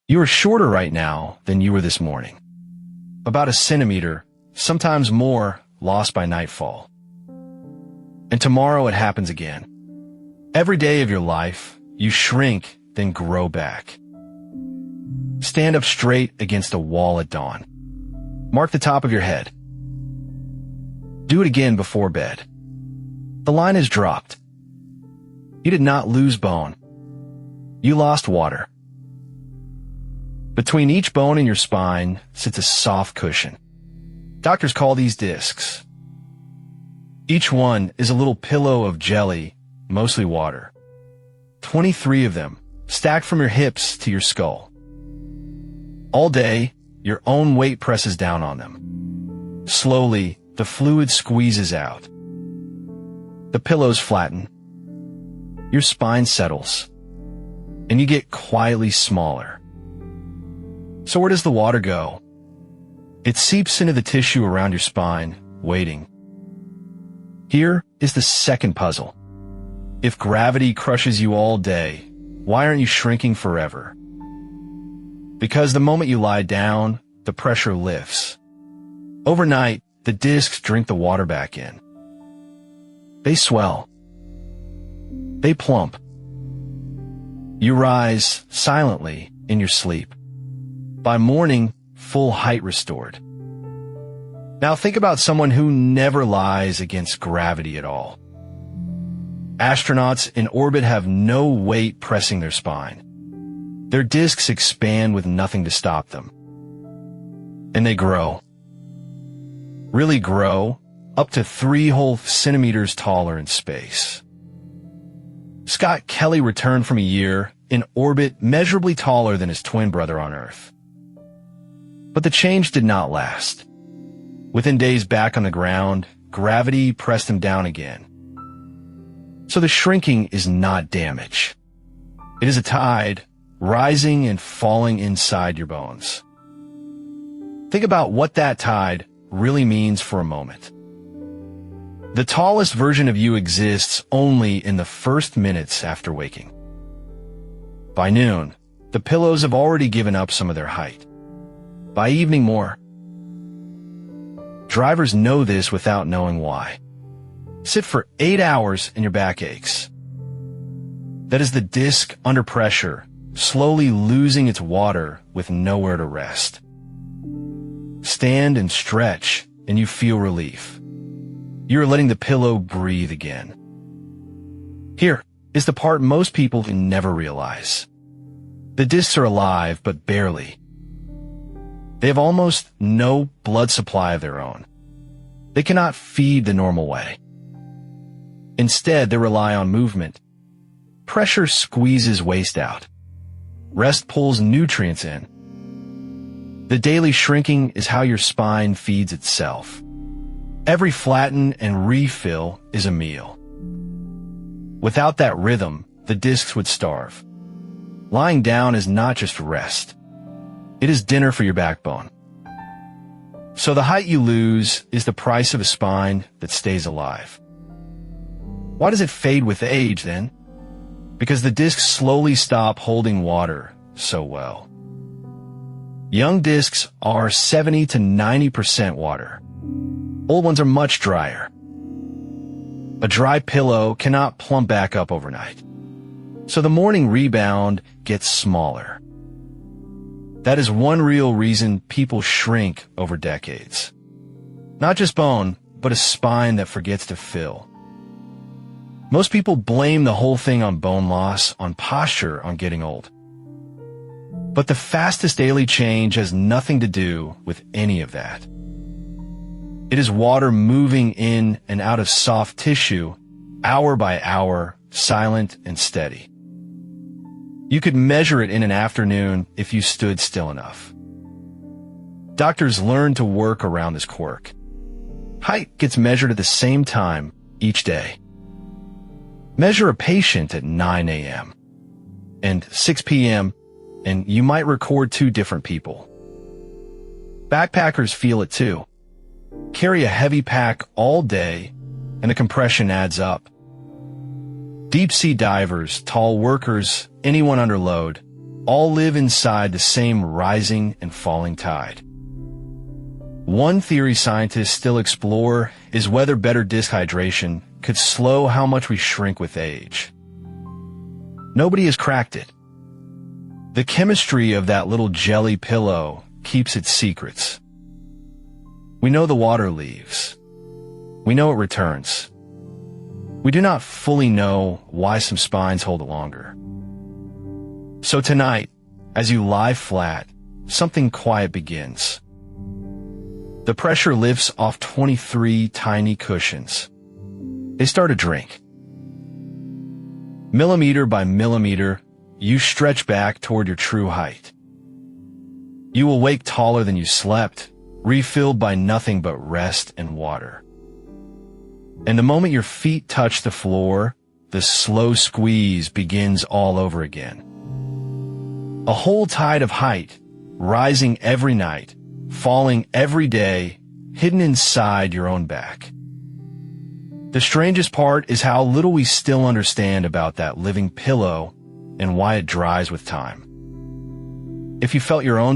You are shorter right now than you were this morning. About a centimeter, sometimes more, lost by nightfall. And tomorrow it happens again. Every day of your life, you shrink, then grow back. Stand up straight against a wall at dawn. Mark the top of your head. Do it again before bed. The line is dropped. You did not lose bone. You lost water. Between each bone in your spine sits a soft cushion. Doctors call these discs. Each one is a little pillow of jelly, mostly water. 23 of them, stacked from your hips to your skull. All day, your own weight presses down on them. Slowly, the fluid squeezes out. The pillows flatten. Your spine settles. And you get quietly smaller. So where does the water go? It seeps into the tissue around your spine, waiting. Here is the second puzzle. If gravity crushes you all day, why aren't you shrinking forever? Because the moment you lie down, the pressure lifts. Overnight, the discs drink the water back in. They swell. They plump. You rise silently in your sleep. By morning, full height restored. Now think about someone who never lies against gravity at all. Astronauts in orbit have no weight pressing their spine. Their discs expand with nothing to stop them. And they grow. Really grow, up to 3 whole centimeters taller in space. Scott Kelly returned from a year in orbit measurably taller than his twin brother on Earth. But the change did not last. Within days back on the ground, gravity pressed him down again. So the shrinking is not damage. It is a tide rising and falling inside your bones. Think about what that tide really means for a moment. The tallest version of you exists only in the first minutes after waking. By noon, the pillows have already given up some of their height. By evening, more. Drivers know this without knowing why. Sit for 8 hours and your back aches. That is the disc under pressure, slowly losing its water with nowhere to rest. Stand and stretch, and you feel relief. You are letting the pillow breathe again. Here is the part most people never realize. The discs are alive, but barely. They have almost no blood supply of their own. They cannot feed the normal way. Instead, they rely on movement. Pressure squeezes waste out. Rest pulls nutrients in. The daily shrinking is how your spine feeds itself. Every flatten and refill is a meal. Without that rhythm, the discs would starve. Lying down is not just rest. It is dinner for your backbone. So the height you lose is the price of a spine that stays alive. Why does it fade with age then? Because the discs slowly stop holding water so well. Young discs are 70 to 90% water. Old ones are much drier. A dry pillow cannot plump back up overnight. So the morning rebound gets smaller. That is one real reason people shrink over decades. Not just bone, but a spine that forgets to fill. Most people blame the whole thing on bone loss, on posture, on getting old. But the fastest daily change has nothing to do with any of that. It is water moving in and out of soft tissue, hour by hour, silent and steady. You could measure it in an afternoon if you stood still enough. Doctors learn to work around this quirk. Height gets measured at the same time each day. Measure a patient at 9 a.m. and 6 p.m., and you might record 2 different people. Backpackers feel it too. Carry a heavy pack all day, and the compression adds up. Deep-sea divers, tall workers, anyone under load, all live inside the same rising and falling tide. One theory scientists still explore is whether better disc hydration could slow how much we shrink with age. Nobody has cracked it. The chemistry of that little jelly pillow keeps its secrets. We know the water leaves. We know it returns. We do not fully know why some spines hold it longer. So tonight, as you lie flat, something quiet begins. The pressure lifts off 23 tiny cushions. They start to drink. Millimeter by millimeter, you stretch back toward your true height. You will wake taller than you slept, refilled by nothing but rest and water. And the moment your feet touch the floor, the slow squeeze begins all over again. A whole tide of height, rising every night, falling every day, hidden inside your own back. The strangest part is how little we still understand about that living pillow and why it dries with time. If you felt your own